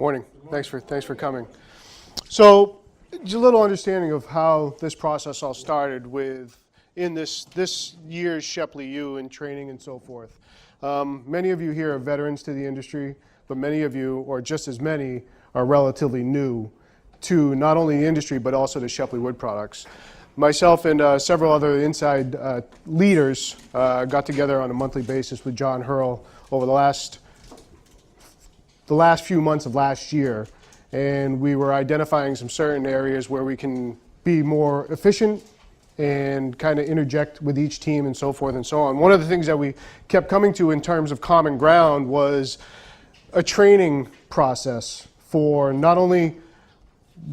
Morning. Thanks for coming. So, just a little understanding of how this process all started in this year's Shepley U and training and so forth. Many of you here are veterans to the industry, but many of you, or just as many, are relatively new to not only the industry but also to Shepley Wood Products. Myself and several other inside leaders got together on a monthly basis with John Hurl over the last few months of last year, and we were identifying some certain areas where we can be more efficient and kind of interject with each team and so forth and so on. One of the things that we kept coming to in terms of common ground was a training process for not only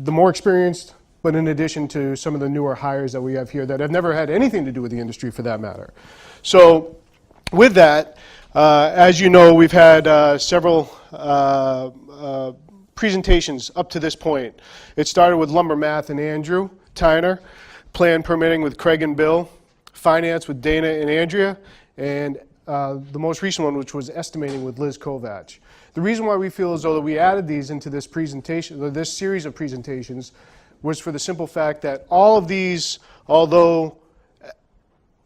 the more experienced, but in addition to some of the newer hires that we have here that have never had anything to do with the industry for that matter. So with that, as you know, we've had several presentations up to this point. It started with Lumber Math and Andrew Tyner, Plan Permitting with Craig and Bill, Finance with Dana and Andrea, and the most recent one, which was Estimating with Liz Kovach. The reason why we feel as though that we added these into this presentation, or this series of presentations, was for the simple fact that all of these, although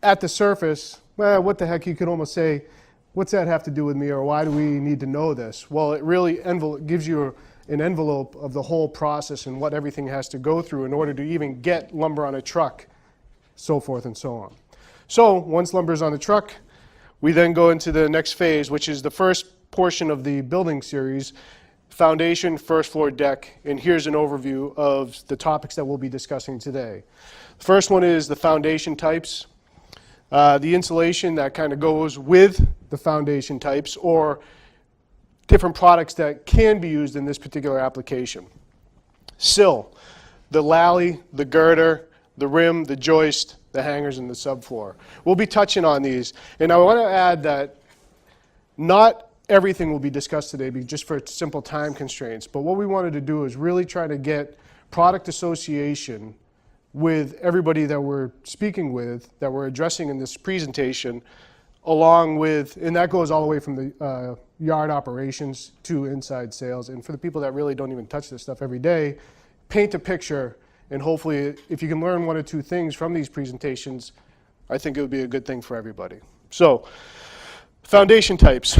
at the surface, well, what the heck, you could almost say, what's that have to do with me, or why do we need to know this? Well, it really gives you an envelope of the whole process and what everything has to go through in order to even get lumber on a truck, so forth and so on. So once lumber is on the truck, we then go into the next phase, which is the first portion of the building series, foundation, first floor deck, and here's an overview of the topics that we'll be discussing today. The first one is the foundation types, the insulation that kind of goes with the foundation types, or different products that can be used in this particular application. Sill, the lally, the girder, the rim, the joist, the hangers, and the subfloor. We'll be touching on these, and I want to add that not everything will be discussed today just for simple time constraints, but what we wanted to do is really try to get product association with everybody that we're speaking with, that we're addressing in this presentation, along with, and that goes all the way from the yard operations to inside sales. And for the people that really don't even touch this stuff every day, paint a picture, and hopefully if you can learn one or two things from these presentations, I think it would be a good thing for everybody. So, foundation types.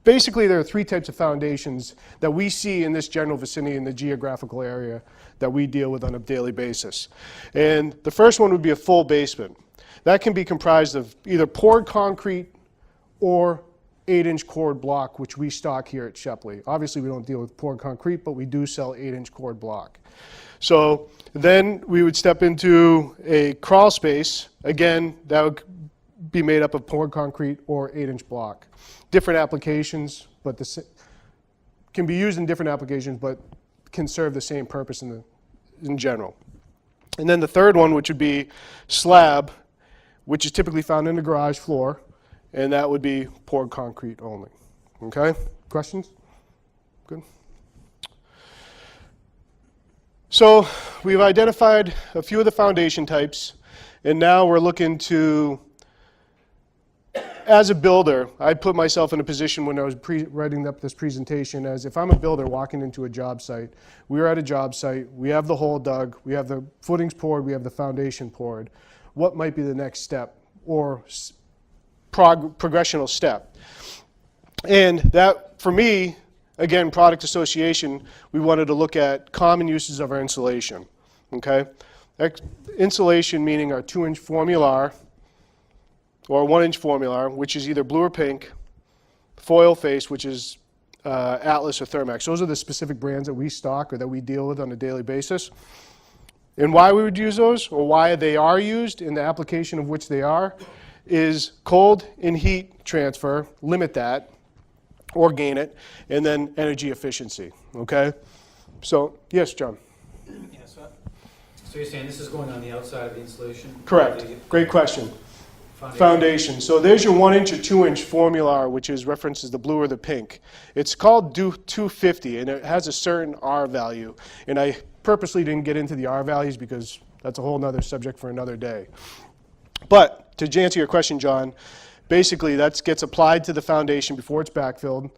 Basically, there are three types of foundations that we see in this general vicinity in the geographical area that we deal with on a daily basis. And the first one would be a full basement. That can be comprised of either poured concrete or 8-inch cord block, which we stock here at Shepley. Obviously, we don't deal with poured concrete, but we do sell 8-inch cord block. So then we would step into a crawl space. Again, that would be made up of poured concrete or 8-inch block. Different applications, but can be used in different applications, but can serve the same purpose in general. And then the third one, which would be slab, which is typically found in the garage floor, and that would be poured concrete only. Okay? Questions? Good. So we've identified a few of the foundation types, and now we're looking to, as a builder, I put myself in a position when I was writing up this presentation as if I'm a builder walking into a job site. We are at a job site, we have the hole dug, we have the footings poured, we have the foundation poured. What might be the next step or progressional step? And that, for me, again, product association, we wanted to look at common uses of our insulation. Okay? Insulation meaning our 2-inch Formular, or 1-inch Formular, which is either blue or pink, foil face, which is Atlas or Thermax. Those are the specific brands that we stock or that we deal with on a daily basis. And why we would use those, or why they are used in the application of which they are, is cold and heat transfer, limit that, or gain it, and then energy efficiency, okay? So, yes, John? Yeah, so you're saying this is going on the outside of the insulation? Correct. Great question. Foundation. So there's your 1-inch or 2-inch Formular, which is references the blue or the pink. It's called 250, and it has a certain R value. And I purposely didn't get into the R values because that's a whole other subject for another day. But to answer your question, John, basically that gets applied to the foundation before it's backfilled.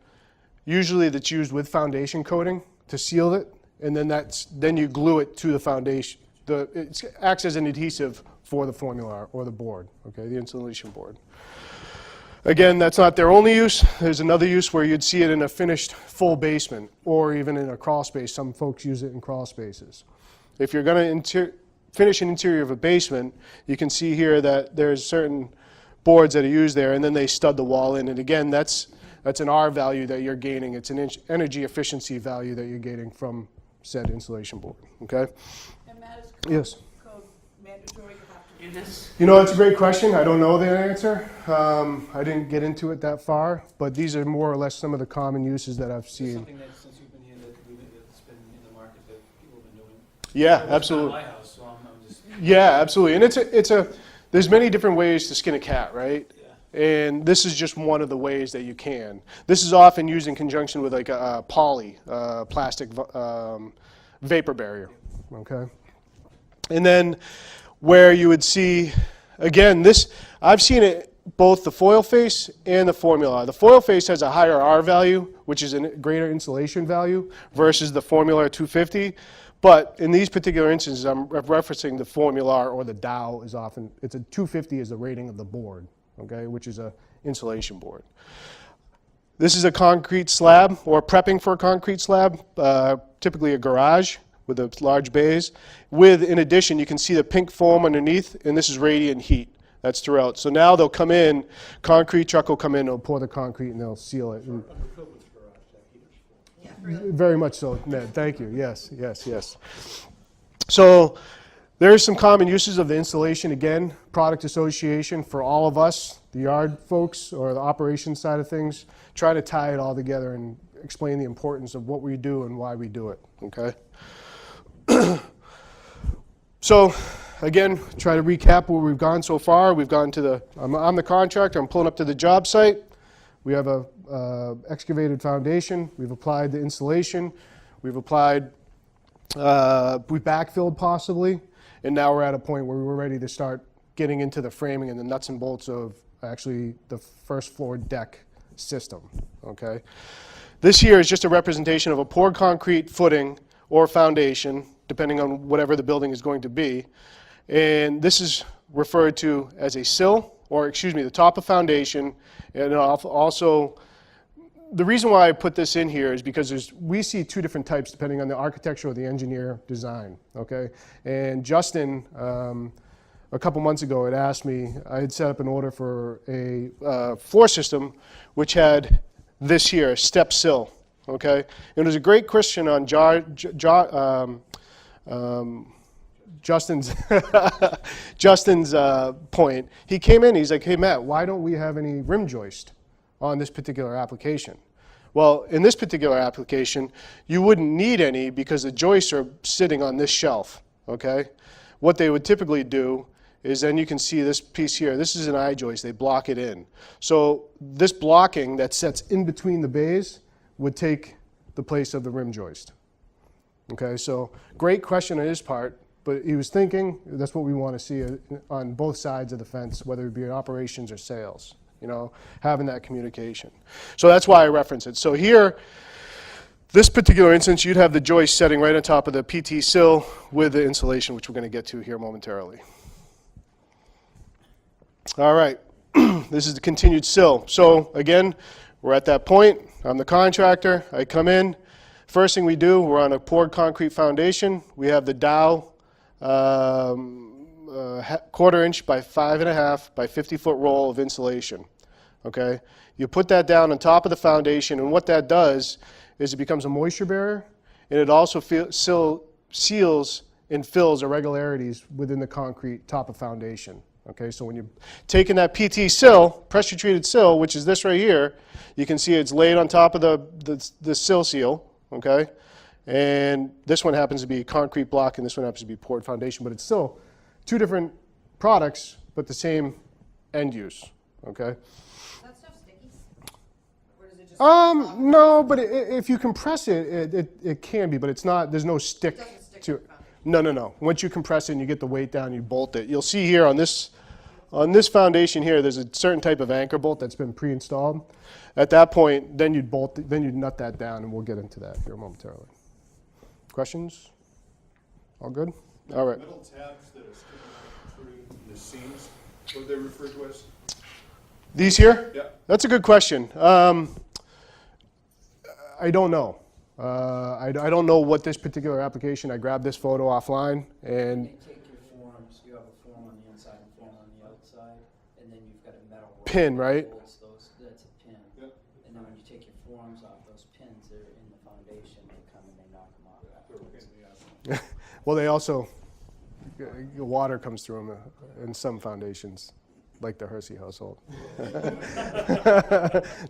Usually that's used with foundation coating to seal it, and then you glue it to the foundation. It acts as an adhesive for the formula or the board, okay, the insulation board. Again, that's not their only use. There's another use where you'd see it in a finished full basement or even in a crawl space. Some folks use it in crawl spaces. If you're going to finish an interior of a basement, you can see here that there's certain boards that are used there, and then they stud the wall in. And again, that's an R value that you're gaining. It's an energy efficiency value that you're getting from said insulation board, okay? And Matt, is Yes. code mandatory, you have to do this? You know, that's a great question. I don't know the answer. I didn't get into it that far, but these are more or less some of the common uses that I've Is this seen. something that, since you've been here, that's been in the market that people have been doing? Yeah, It's not absolutely. my house, so I'm just, Yeah, absolutely. And there's many different ways to skin a cat, right? yeah. And this is just one of the ways that you can. This is often used in conjunction with like a poly, plastic vapor barrier, okay? And then where you would see, again, I've seen it both the foil face and the formula. The foil face has a higher R value, which is a greater insulation value, versus the Formula 250. But in these particular instances, I'm referencing the Formula or the Dow it's a 250 is the rating of the board, okay, which is a insulation board. This is a concrete slab, or prepping for a concrete slab, typically a garage with a large bays. In addition, you can see the pink foam underneath, and this is radiant heat. That's throughout. So now they'll come in, concrete truck will come in, they'll pour the concrete, and they'll seal it. And very much so, Ned. Thank you. Yes, yes, yes. So there's some common uses of the insulation. Again, product association for all of us, the yard folks or the operations side of things, try to tie it all together and explain the importance of what we do and why we do it, okay? So again, try to recap where we've gone so far. We've gone to I'm the contractor, I'm pulling up to the job site. We have a excavated foundation. We've applied the insulation. We've applied, we backfilled possibly, and now we're at a point where we're ready to start getting into the framing and the nuts and bolts of actually the first floor deck system, okay? This here is just a representation of a poured concrete footing or foundation, depending on whatever the building is going to be. And this is referred to as a sill, or excuse me, the top of foundation. And also, the reason why I put this in here is because we see two different types depending on the architecture or the engineer design, okay? And Justin, a couple months ago, had asked me, I had set up an order for a floor system which had this here, step sill, okay? And it was a great question on Justin's point. He came in, he's like, hey Matt, why don't we have any rim joist on this particular application? Well, in this particular application, you wouldn't need any because the joists are sitting on this shelf, okay? What they would typically do is, then you can see this piece here, this is an I-joist, they block it in. So this blocking that sets in between the bays would take the place of the rim joist. Okay, so great question on his part, but he was thinking, that's what we want to see on both sides of the fence, whether it be in operations or sales, you know, having that communication. So that's why I reference it. So here, this particular instance, you'd have the joist setting right on top of the PT sill with the insulation, which we're going to get to here momentarily. All right, this is the continued sill. So again, we're at that point. I'm the contractor. I come in. First thing we do, we're on a poured concrete foundation. We have the Dow 1/4 inch by 5.5 by 50-foot roll of insulation. Okay, you put that down on top of the foundation, and what that does is it becomes a moisture barrier, and it also seals and fills irregularities within the concrete top of foundation. Okay, so when you're taking that PT sill, pressure treated sill, which is this right here, you can see it's laid on top of the sill seal, okay? And this one happens to be concrete block, and this one happens to be poured foundation, but it's still two different products, but the same end use, okay? That stuff sticky? Or does it just? No, but if you compress it can be, but it's not, there's no stick doesn't stick to to it. the foundation. No. Once you compress it and you get the weight down, you bolt it. You'll see here on this on this foundation here, there's a certain type of anchor bolt that's been pre-installed. At that point, then you'd nut that down, and we'll get into that here momentarily. Questions? All good? All right. Metal tabs that are sticking out through the seams, what are they referred to as? These here? Yeah. That's a good question. I don't know. I don't know what this particular application, I grabbed this photo offline, and You take your forms, you have a form on the inside and a form on the outside, and then you've got a metal rod Pin, that right? holds those, that's a pin. Yep. And then when you take your forms off, those pins are in the foundation, they come and they knock them off afterwards. well, they also, water comes through them in some foundations, like the Hersey household.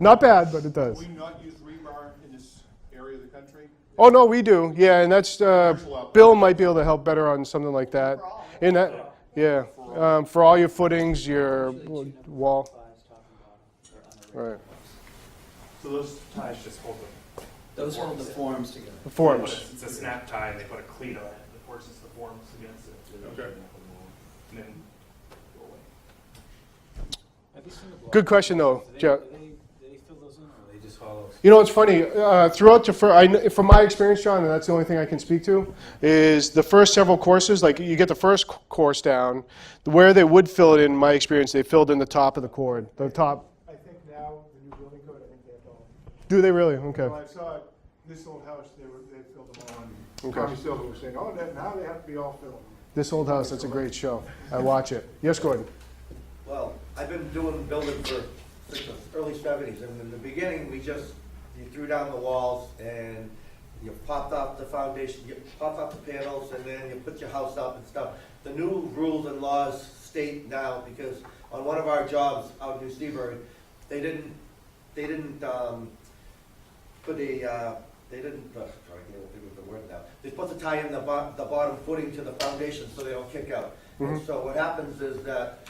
Not bad, but it does. Do we not use rebar in this area of the country? Oh, no, we do. Yeah, and that's, Bill might be able to help better on something like that. In that, yeah, for all your footings, your wall. Ties, top and bottom, or on the Right. So those ties just hold Those hold the forms together. The the forms. It's a snap tie, and they put a cleat on it that forces the forms against it. Okay. And then go away. Have you seen the block? Good question, though, Jeff. Do they fill those in, or are they just hollows? You know, it's funny. Throughout from my experience, John, and that's the only thing I can speak to, is the first several courses. Like you get the first course down, where they would fill it in. My experience, they filled in the top of the cord, the top. I think now, the new building code, I think they have all. Do they really? Okay. When I saw this old house, they filled them all in. Okay. Tommy Silva was saying, oh, now they have to be all filled. This old house. That's a great show. I watch it. Yes, Gordon. Well, I've been doing building since the early '70s, and in the beginning, you threw down the walls and you popped off the foundation, you popped off the panels, and then you put your house up and stuff. The new rules and laws state now, because on one of our jobs out in New Seabury, they didn't put a, I can't think of the word now. They're supposed to tie in the bottom footing to the foundation so they don't kick out. And so what happens is that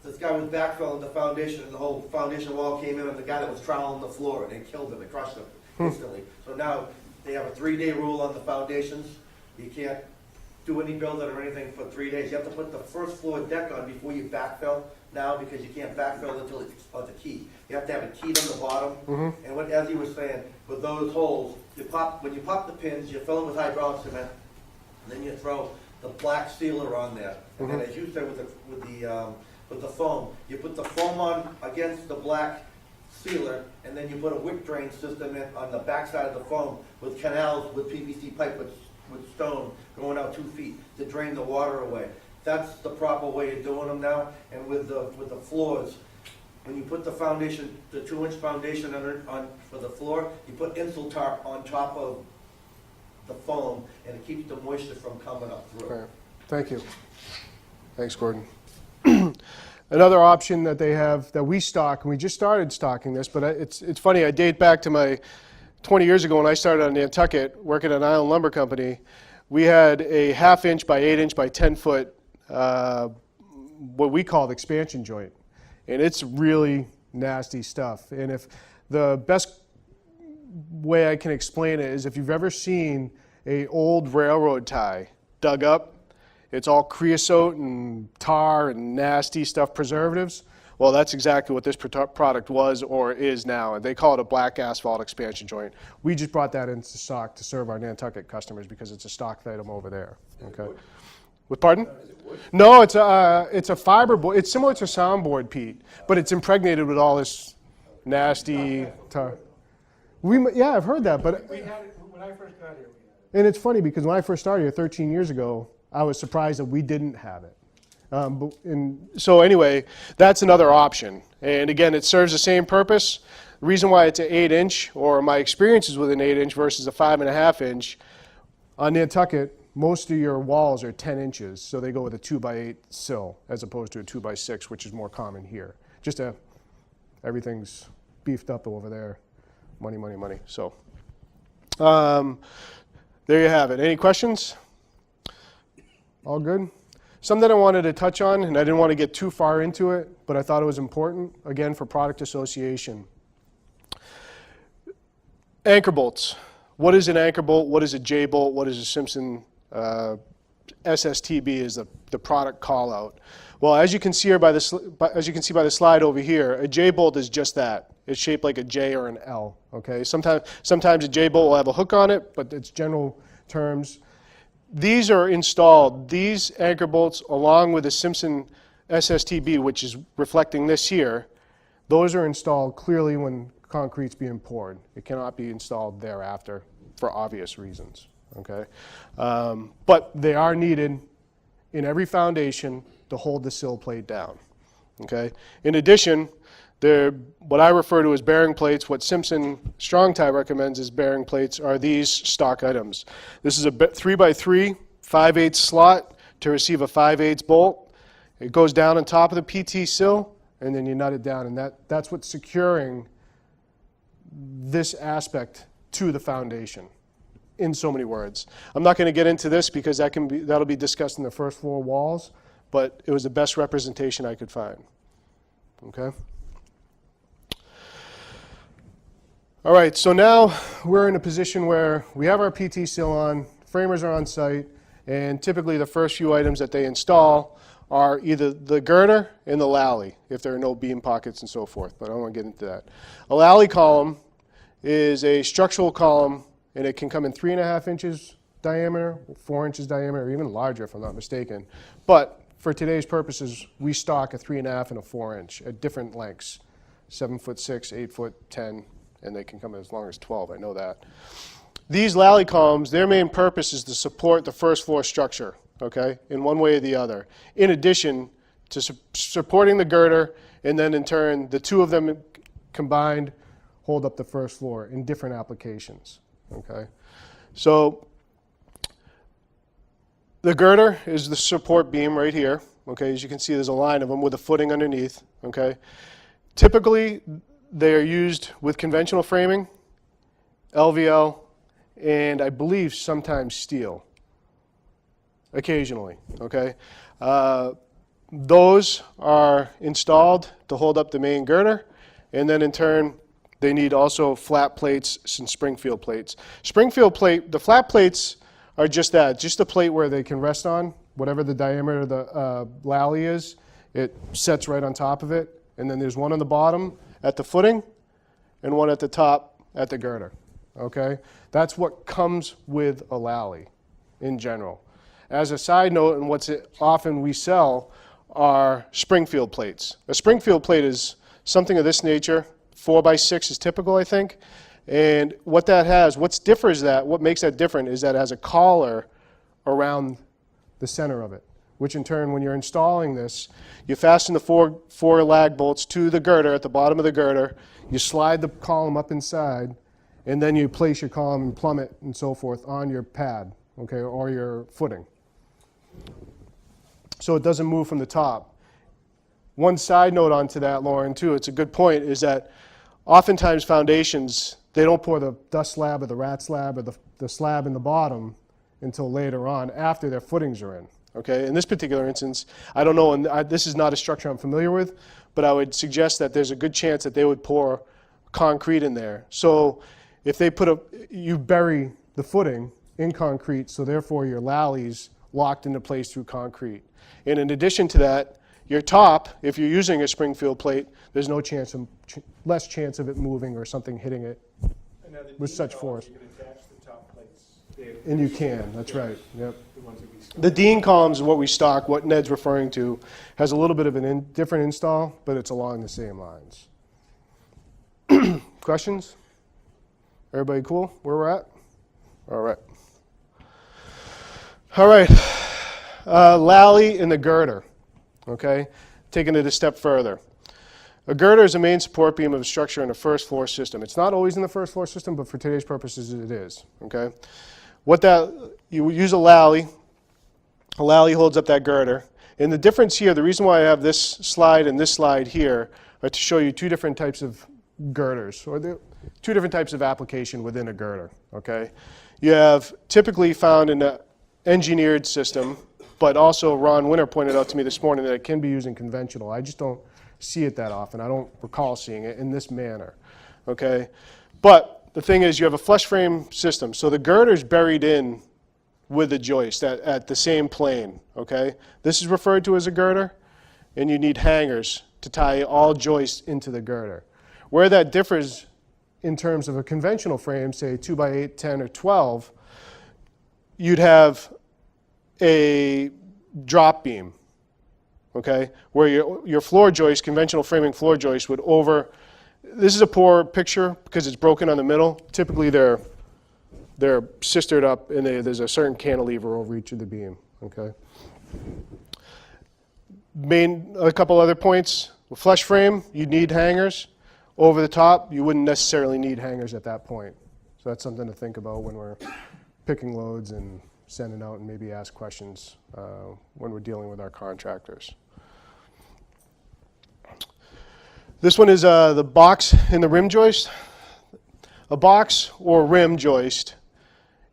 this guy was backfilling the foundation, and the whole foundation wall came in, and the guy that was troweling the floor, and they killed him, they crushed him instantly. So now, they have a 3-day rule on the foundations. You can't do any building or anything for 3 days. You have to put the first floor deck on before you backfill now, because you can't backfill until it's on the key. You have to have a key on the bottom. And as he was saying, with those holes, when you pop the pins, you fill them with hydraulic cement, and then you throw the black sealer on there. And then, as you said, with the foam, you put the foam on against the black sealer, and then you put a wick drain system in on the backside of the foam with canals with PVC pipe with stone going out 2 feet to drain the water away. That's the proper way of doing them now. And with the floors, when you put the foundation, the 2-inch foundation for the floor, you put Insultar on top of the foam, and it keeps the moisture from coming up through. Okay. Thank you. Thanks, Gordon. Another option that they have that we stock, and we just started stocking this, but it's funny. I date back to my 20 years ago when I started on Nantucket working at an Island Lumber Company. We had a 1/2 inch by 8 inch by 10 foot, what we called expansion joint, and it's really nasty stuff. And if the best way I can explain it is if you've ever seen a old railroad tie dug up, it's all creosote and tar and nasty stuff, preservatives. Well, that's exactly what this product was or is now. And they call it a black asphalt expansion joint. We just brought that into stock to serve our Nantucket customers because it's a stock item over there. Okay. With pardon? No, it's a fiber board. It's similar to soundboard, Pete, but it's impregnated with all this nasty tar. Yeah, I've heard that, but We had it, when I first got here, we had it. and it's funny because when I first started here 13 years ago, I was surprised that we didn't have it. So anyway, that's another option. And again, it serves the same purpose. The reason why it's an 8 inch, or my experiences with an 8 inch versus a 5.5 inch, on Nantucket, most of your walls are 10 inches. So they go with a 2x8 sill as opposed to a 2x6, which is more common here. Everything's beefed up over there. Money, money, money. So there you have it. Any questions? All good? Something I wanted to touch on, and I didn't want to get too far into it, but I thought it was important, again, for product association. Anchor bolts. What is an anchor bolt? What is a J-bolt? What is a Simpson SSTB is the product call out. Well, as you can see here as you can see by the slide over here, a J-bolt is just that. It's shaped like a J or an L, okay? Sometimes a J-bolt will have a hook on it, but it's general terms. These are installed, these anchor bolts, along with the Simpson SSTB, which is reflecting this here, those are installed clearly when concrete's being poured. It cannot be installed thereafter for obvious reasons, okay? But they are needed in every foundation to hold the sill plate down, okay? In addition, what I refer to as bearing plates, what Simpson Strong Tie recommends as bearing plates, are these stock items. This is a 3x3 5/8 slot to receive a 5/8 bolt. It goes down on top of the PT sill, and then you nut it down, and that's what's securing this aspect to the foundation, in so many words. I'm not going to get into this because that'll be discussed in the first floor walls, but it was the best representation I could find, okay? All right, so now we're in a position where we have our PT sill on, framers are on site, and typically the first few items that they install are either the girder and the lally, if there are no beam pockets and so forth, but I don't want to get into that. A lally column is a structural column, and it can come in 3.5 inches diameter, 4 inches diameter, or even larger if I'm not mistaken. But for today's purposes, we stock a 3.5 and a 4 inch at different lengths, 7'6", 8'10", and they can come as long as 12, I know that. These lally columns, their main purpose is to support the first floor structure, okay, in one way or the other, in addition to supporting the girder, and then in turn, the two of them combined hold up the first floor in different applications, okay? So the girder is the support beam right here, okay? As you can see, there's a line of them with a footing underneath, okay? Typically, they are used with conventional framing, LVL, and I believe sometimes steel, occasionally, okay? Those are installed to hold up the main girder, and then in turn, they need also flat plates and Springfield plates. Springfield plate, the flat plates are just that, just a plate where they can rest on, whatever the diameter of the lally is, it sets right on top of it, and then there's one on the bottom at the footing, and one at the top at the girder, okay? That's what comes with a lally in general. As a side note, and what's often we sell are Springfield plates. A Springfield plate is something of this nature. 4x6 is typical, I think. And what that has, what makes that different is that it has a collar around the center of it, which in turn, when you're installing this, you fasten the four lag bolts to the girder at the bottom of the girder, you slide the column up inside, and then you place your column and plummet and so forth on your pad, okay, or your footing. So it doesn't move from the top. One side note onto that, Lauren, too, it's a good point, is that oftentimes foundations, they don't pour the dust slab or the rat slab or the slab in the bottom until later on, after their footings are in. Okay, in this particular instance, I don't know, and this is not a structure I'm familiar with, but I would suggest that there's a good chance that they would pour concrete in there. So if they you bury the footing in concrete, so therefore your lally's locked into place through concrete. And in addition to that, your top, if you're using a Springfield plate, there's no chance of, less chance of it moving or something hitting it And now the with Dean such columns, force. You can attach the top plates. And you can, that's right, yep. The ones that we stock. The Dean columns is what we stock, what Ned's referring to, has a little bit of a different install, but it's along the same lines. Questions? Everybody cool where we're at? All right. All right, lally and the girder, okay? Taking it a step further. A girder is a main support beam of a structure in a first floor system. It's not always in the first floor system, but for today's purposes it is, okay? You use a lally holds up that girder. And the difference here, the reason why I have this slide and this slide here are to show you two different types of girders, or two different types of application within a girder, okay? You have typically found in an engineered system, but also Ron Winter pointed out to me this morning that it can be used in conventional. I just don't see it that often. I don't recall seeing it in this manner, okay? But the thing is, you have a flush frame system, so the girder's buried in with the joist at the same plane, okay? This is referred to as a girder, and you need hangers to tie all joists into the girder. Where that differs in terms of a conventional frame, say 2x8, 10, or 12, you'd have a drop beam, okay? Where your floor joist, conventional framing floor joist would this is a poor picture because it's broken on the middle. Typically they're sistered up and there's a certain cantilever over each of the beam, okay? A couple other points. With flush frame, you'd need hangers. Over the top, you wouldn't necessarily need hangers at that point. So that's something to think about when we're picking loads and sending out and maybe ask questions when we're dealing with our contractors. This one is the box and the rim joist. A box or rim joist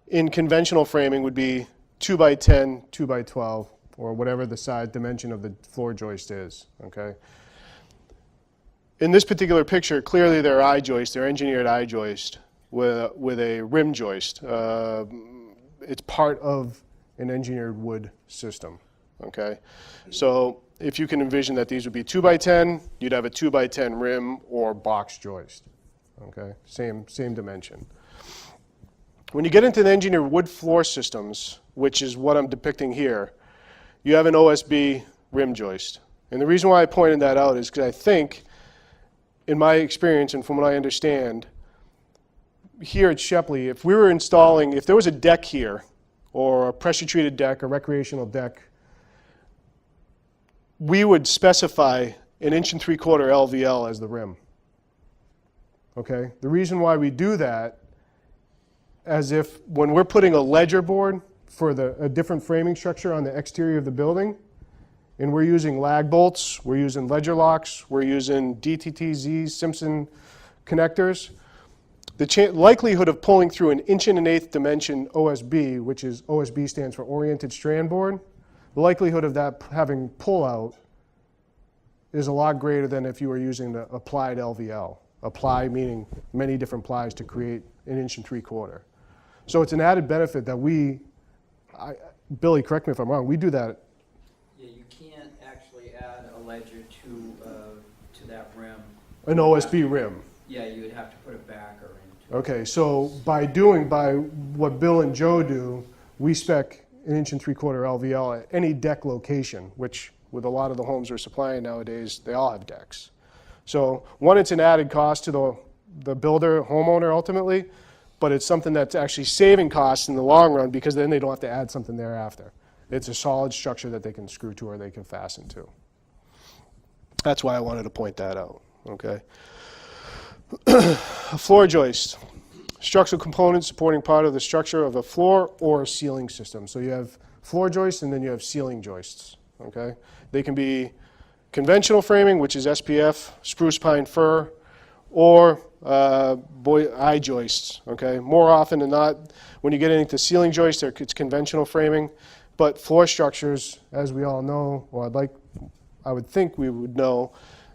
in conventional framing would be 2x10, 2x12, or whatever the size dimension of the floor joist is, okay? In this particular picture, clearly they're I-joist, they're engineered I-joist with a rim joist. It's part of an engineered wood system, okay? So if you can envision that these would be 2x10, you'd have a 2x10 rim or box joist, okay? Same dimension. When you get into the engineered wood floor systems, which is what I'm depicting here, you have an OSB rim joist. And the reason why I pointed that out is because I think, in my experience and from what I understand, here at Shepley, if there was a deck here, or a pressure-treated deck, a recreational deck, we would specify an 1 3/4 LVL as the rim. Okay? The reason why we do that, as if when we're putting a ledger board for a different framing structure on the exterior of the building, and we're using lag bolts, we're using ledger locks, we're using DTTZ Simpson connectors, the likelihood of pulling through an 1 1/8 dimension OSB, which is OSB stands for oriented strand board, the likelihood of that having pull out is a lot greater than if you were using the applied LVL. Apply meaning many different plies to create an 1 3/4. So it's an added benefit that Billy, correct me if I'm wrong, we do that. Yeah, you can't actually add a ledger to that rim. An OSB rim. Yeah, you would have to put a backer into it. Okay, so by what Bill and Joe do, we spec an 1 3/4 LVL at any deck location, which with a lot of the homes we're supplying nowadays, they all have decks. So one, it's an added cost to the builder, homeowner ultimately, but it's something that's actually saving costs in the long run because then they don't have to add something thereafter. It's a solid structure that they can screw to or they can fasten to. That's why I wanted to point that out, okay? A floor joist, structural component supporting part of the structure of a floor or a ceiling system. So you have floor joists and then you have ceiling joists, okay? They can be conventional framing, which is SPF, spruce, pine, fir, or I-joists, okay? More often than not, when you get into ceiling joists, it's conventional framing, but floor structures, as we all know, or I would think we would know,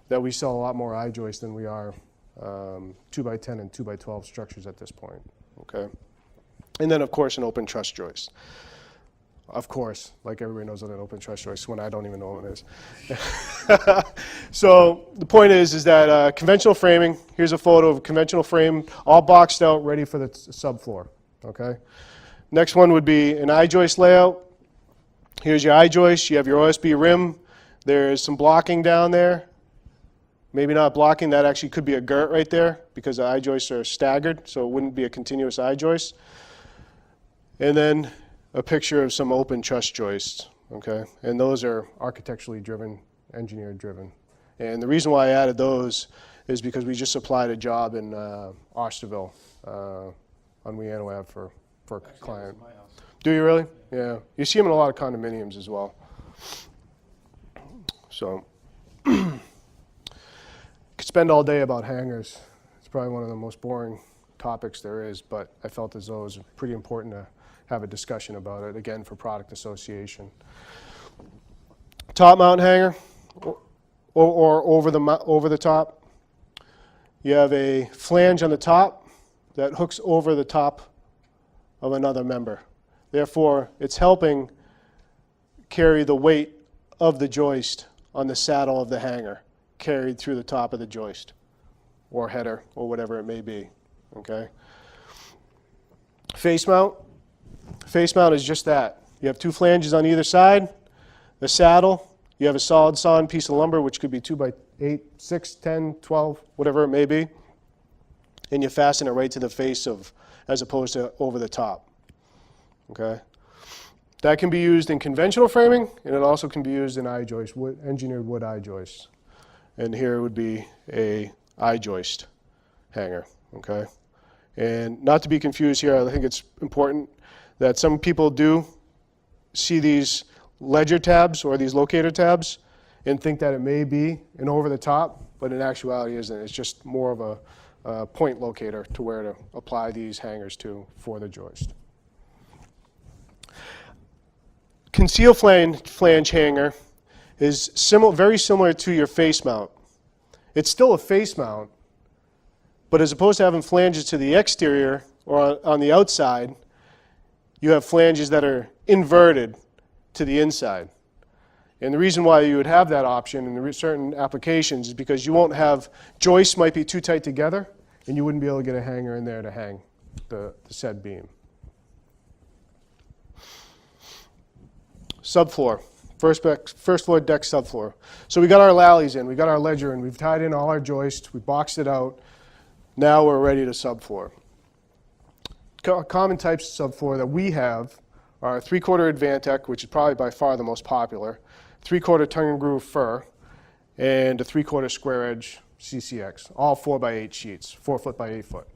that we sell a lot more I-joists than we are 2x10 and 2x12 structures at this point, okay? And then, of course, an open truss joist. Of course, like everybody knows what an open truss joist is when I don't even know what it is. So the point is that conventional framing, here's a photo of a conventional frame, all boxed out, ready for the subfloor, okay? Next one would be an I-joist layout. Here's your I-joist, you have your OSB rim, there's some blocking down there. Maybe not blocking, that actually could be a girt right there because the I-joists are staggered, so it wouldn't be a continuous I-joist. And then a picture of some open truss joists, okay? And those are architecturally driven, engineer driven. And the reason why I added those is because we just applied a job in Osterville on Weano Ave for a client. Do you really? Yeah. You see them in a lot of condominiums as well. So, could spend all day about hangers. It's probably one of the most boring topics there is, but I felt as though it was pretty important to have a discussion about it, again, for product association. Top mount hanger, or over the top. You have a flange on the top that hooks over the top of another member. Therefore, it's helping carry the weight of the joist on the saddle of the hanger, carried through the top of the joist, or header, or whatever it may be, okay? Face mount. Face mount is just that. You have two flanges on either side, the saddle, you have a solid sawn piece of lumber, which could be 2 by 8, 6, 10, 12, whatever it may be, and you fasten it right to the face of, as opposed to over the top, okay? That can be used in conventional framing, and it also can be used in I-joist, engineered wood I-joists. And here would be a I-joist hanger, okay? And not to be confused here, I think it's important that some people do see these ledger tabs or these locator tabs and think that it may be an over the top, but in actuality isn't. It's just more of a point locator to where to apply these hangers to for the joist. Conceal flange hanger is very similar to your face mount. It's still a face mount, but as opposed to having flanges to the exterior or on the outside, you have flanges that are inverted to the inside. And the reason why you would have that option in certain applications is because you won't have, joists might be too tight together, and you wouldn't be able to get a hanger in there to hang the said beam. Subfloor, first floor deck subfloor. So we got our lallies in, we got our ledger in, we've tied in all our joists, we boxed it out. Now we're ready to subfloor. Common types of subfloor that we have are 3/4 Advantech, which is probably by far the most popular, 3/4 tongue and groove fir, and a 3/4 square edge CCX, all 4 by 8 sheets, 4 foot by 8 foot.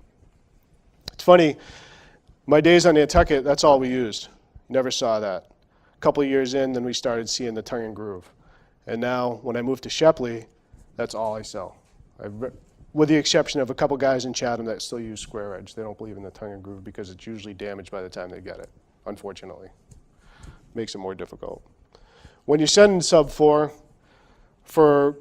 It's funny, my days on Nantucket, that's all we used. Never saw that. A couple of years in, then we started seeing the tongue and groove. And now, when I moved to Shepley, that's all I sell. With the exception of a couple guys in Chatham that still use square edge. They don't believe in the tongue and groove because it's usually damaged by the time they get it, unfortunately. Makes it more difficult. When you're sending subfloor for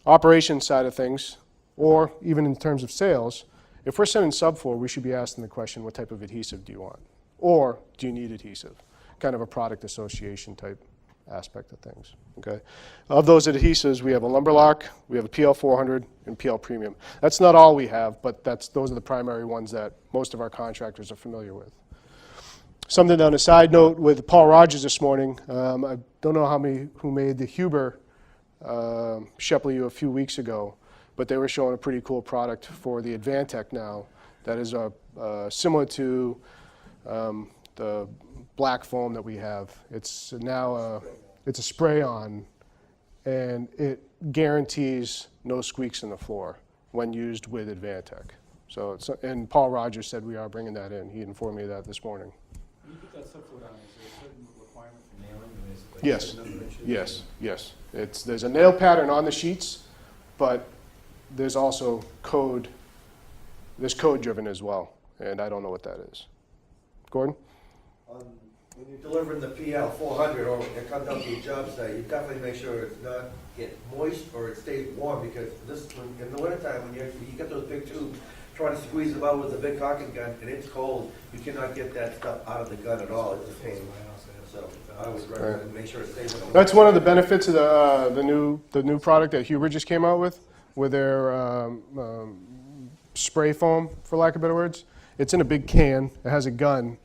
operation side of things, or even in terms of sales, if we're sending subfloor, we should be asking the question, what type of adhesive do you want? Or do you need adhesive? Kind of a product association type aspect of things, okay? Of those adhesives, we have a Lumberlock, we have a PL 400, and PL Premium. That's not all we have, but those are the primary ones that most of our contractors are familiar with. Something on a side note with Paul Rogers this morning, I don't know who made the Huber Shepley a few weeks ago, but they were showing a pretty cool product for the Advantech now that is similar to the black foam that we have. It's now it's a spray-on, and it guarantees no squeaks in the floor when used with Advantech. So, and Paul Rogers said we are bringing that in. He informed me of that this morning. When you put that subfloor on, is there a certain requirement for nailing? I mean, is it like Yes, a certain number of inches? yes. There's a nail pattern on the sheets, but there's also code driven as well, and I don't know what that is. Gordon? When you're delivering the PL 400 or it comes out to your job site, you definitely make sure it's not get moist or it stays warm, because in the wintertime, when you get those big tubes, trying to squeeze them out with a big caulking gun and it's cold, you cannot get that stuff out of the gun at all. It's a pain. So I always recommend make sure it stays in the That's one of the benefits of the new product that Huber just came out with their spray foam, for lack of better words. It's in a big can. It has a gun.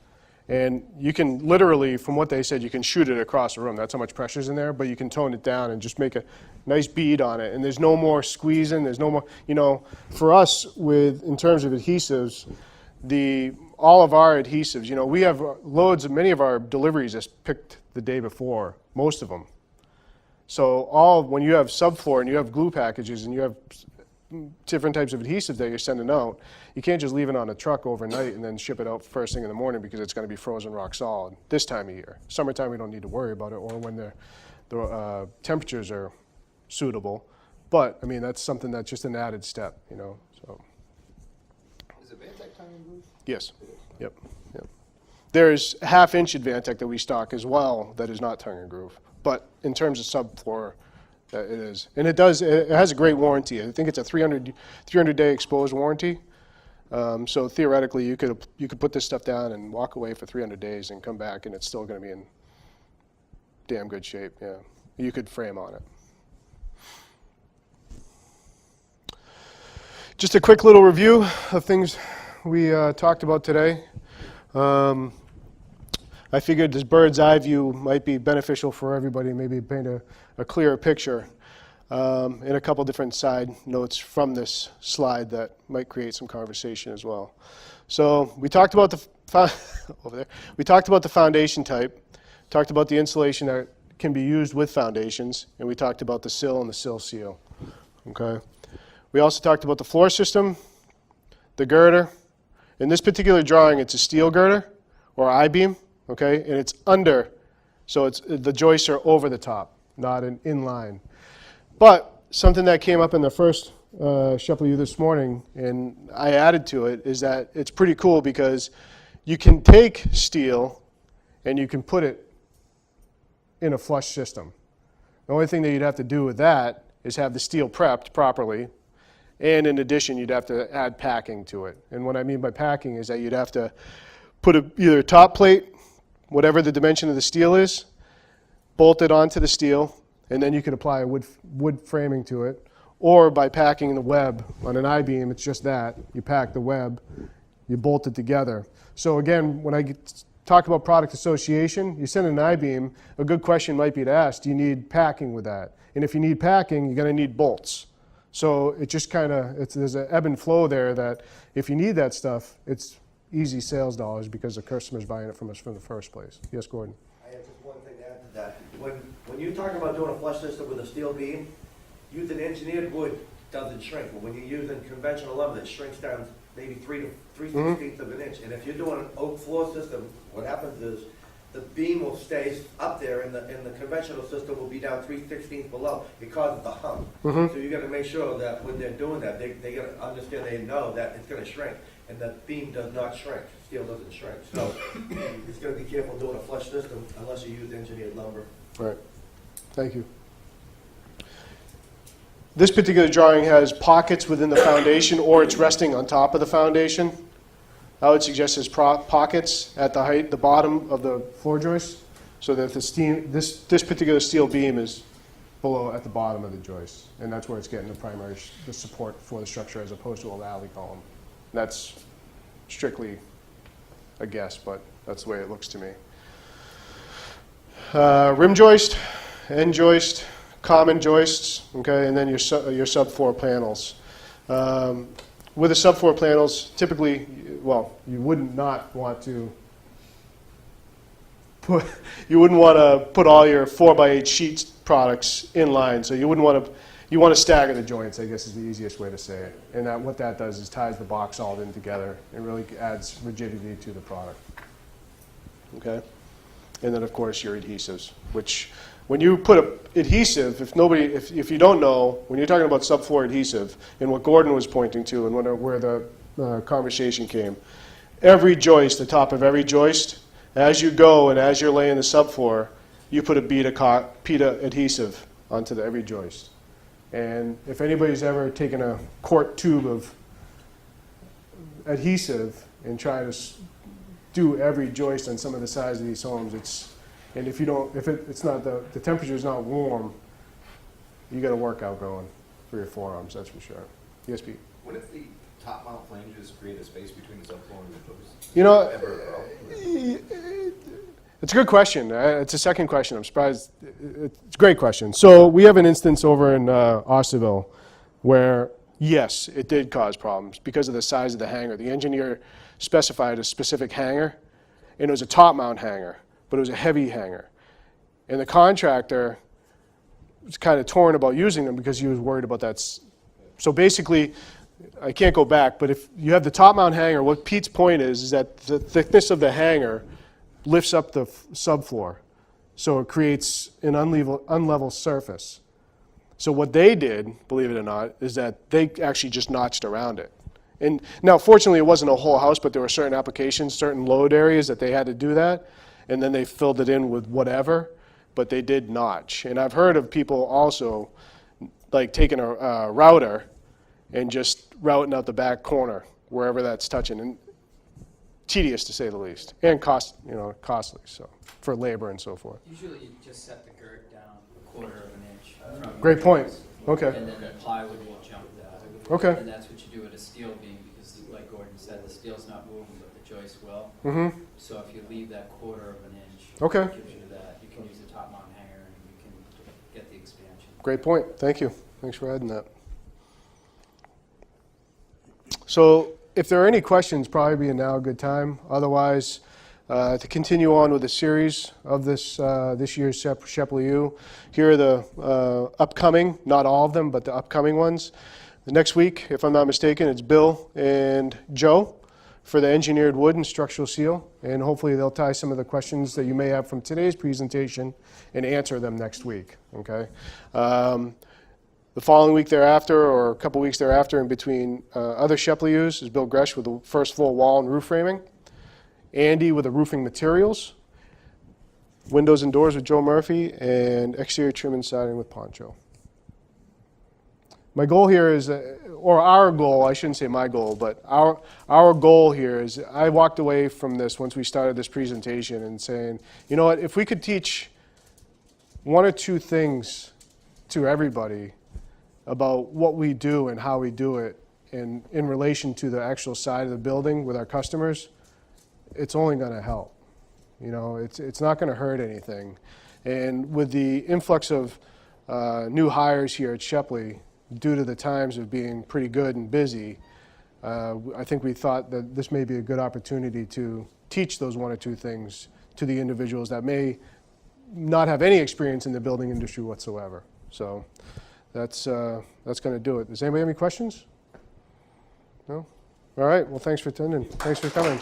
And you can literally, from what they said, you can shoot it across the room. That's how much pressure's in there, but you can tone it down and just make a nice bead on it. And there's no more squeezing, there's no more, for us, in terms of adhesives, all of our adhesives, we have many of our deliveries is picked the day before, most of them. So when you have subfloor and you have glue packages and you have different types of adhesive that you're sending out, you can't just leave it on a truck overnight and then ship it out first thing in the morning because it's going to be frozen rock solid this time of year. Summertime, we don't need to worry about it, or when the temperatures are suitable. But, I mean, that's something that's just an added step, so. Is Advantech tongue and groove? Yes, yep. There's half-inch Advantech that we stock as well that is not tongue and groove. But in terms of subfloor, it is. And it has a great warranty. I think it's a 300-day exposed warranty. So theoretically, you could put this stuff down and walk away for 300 days and come back, and it's still going to be in damn good shape. Yeah, you could frame on it. Just a quick little review of things we talked about today. I figured this bird's eye view might be beneficial for everybody, maybe paint a clearer picture, and a couple different side notes from this slide that might create some conversation as well. So we talked about over there. We talked about the foundation type, talked about the insulation that can be used with foundations, and we talked about the sill and the sill seal. Okay. We also talked about the floor system, the girder. In this particular drawing, it's a steel girder or I-beam, okay, and it's under, so the joists are over the top, not an inline. But something that came up in the first shuffle you this morning, and I added to it, is that it's pretty cool because you can take steel and you can put it in a flush system. The only thing that you'd have to do with that is have the steel prepped properly, and in addition, you'd have to add packing to it. And what I mean by packing is that you'd have to put either a top plate, whatever the dimension of the steel is, bolt it onto the steel, and then you could apply a wood framing to it. Or by packing the web on an I-beam, it's just that. You pack the web, you bolt it together. So again, when I talk about product association, you send an I-beam, a good question might be to ask, do you need packing with that? And if you need packing, you're going to need bolts. So it just kind of, there's an ebb and flow there that if you need that stuff, it's easy sales dollars because the customer's buying it from us from the first place. Yes, Gordon? I have just one thing to add to that. When you talk about doing a flush system with a steel beam, using engineered wood doesn't shrink. But when you're using conventional lumber, it shrinks down maybe 3/16 of an inch. And if you're doing an oak floor system, what happens is the beam will stay up there, and the conventional system will be down 3/16 below. It causes a hump. So you got to make sure that when they're doing that, they got to understand, they know that it's going to shrink, and the beam does not shrink. Steel doesn't shrink. So it's going to be careful doing a flush system unless you use engineered lumber. All right. Thank you. This particular drawing has pockets within the foundation, or it's resting on top of the foundation. I would suggest there's pockets at the bottom of the floor joist, so that this particular steel beam is below at the bottom of the joist, and that's where it's getting the support for the structure as opposed to a alley column. That's strictly a guess, but that's the way it looks to me. Rim joist, end joist, common joists, okay, and then your subfloor panels. With the subfloor panels, typically, well, you wouldn't want to put all your 4x8 sheets products in line. So you want to stagger the joints, I guess is the easiest way to say it. And what that does is ties the box all in together and really adds rigidity to the product. Okay? And then of course your adhesives, which when you put adhesive, if you don't know, when you're talking about subfloor adhesive, and what Gordon was pointing to, and where the conversation came, every joist, the top of every joist, as you go and as you're laying the subfloor, you put a PETA adhesive onto every joist. And if anybody's ever taken a quart tube of adhesive and tried to do every joist on some of the sides of these homes, and if it's not the temperature is not warm, you got a workout going for your forearms, that's for sure. Yes, Pete? What if the top mount flanges create a space between the subfloor and the joist? You know, Ever a problem? it's a good question. It's a second question. I'm surprised. It's a great question. So we have an instance over in Osterville where, yes, it did cause problems because of the size of the hanger. The engineer specified a specific hanger, and it was a top mount hanger, but it was a heavy hanger. And the contractor was kind of torn about using them because he was worried about that. So basically, I can't go back, but if you have the top mount hanger, what Pete's point is that the thickness of the hanger lifts up the subfloor. So it creates an unlevel surface. So what they did, believe it or not, is that they actually just notched around it. And now, fortunately, it wasn't a whole house, but there were certain applications, certain load areas that they had to do that, and then they filled it in with whatever, but they did notch. And I've heard of people also, like taking a router and just routing out the back corner wherever that's touching, and tedious to say the least, and costly, so, for labor and so forth. Usually you just set the girt down a quarter of an inch from Great your point. joist, Okay. and then the plywood will jump that. Okay. And that's what you do with a steel beam, because like Gordon said, the steel's not moving, but the joist will. Mm-hmm. So if you leave that quarter of an inch, Okay. it gives you that. You can use the top mount hanger and you can get the expansion. Great point. Thank you. Thanks for adding that. So if there are any questions, probably be now a good time. Otherwise, to continue on with the series of this year's Shepley U, here are the upcoming, not all of them, but the upcoming ones. The next week, if I'm not mistaken, it's Bill and Joe for the engineered wood and structural seal, and hopefully they'll tie some of the questions that you may have from today's presentation and answer them next week, okay? The following week thereafter, or a couple weeks thereafter, in between other Shepley U's, is Bill Gresh with the first full wall and roof framing, Andy with the roofing materials, windows and doors with Joe Murphy, and exterior trim and siding with Poncho. My goal here is, or our goal, I shouldn't say my goal, but our goal here is, I walked away from this once we started this presentation and saying, you know what, if we could teach one or two things to everybody about what we do and how we do it in relation to the actual side of the building with our customers, it's only going to help. You know, it's not going to hurt anything. And with the influx of new hires here at Shepley, due to the times of being pretty good and busy, I think we thought that this may be a good opportunity to teach those one or two things to the individuals that may not have any experience in the building industry whatsoever. So that's going to do it. Does anybody have any questions? No? All right. Well, thanks for attending. Thanks for coming.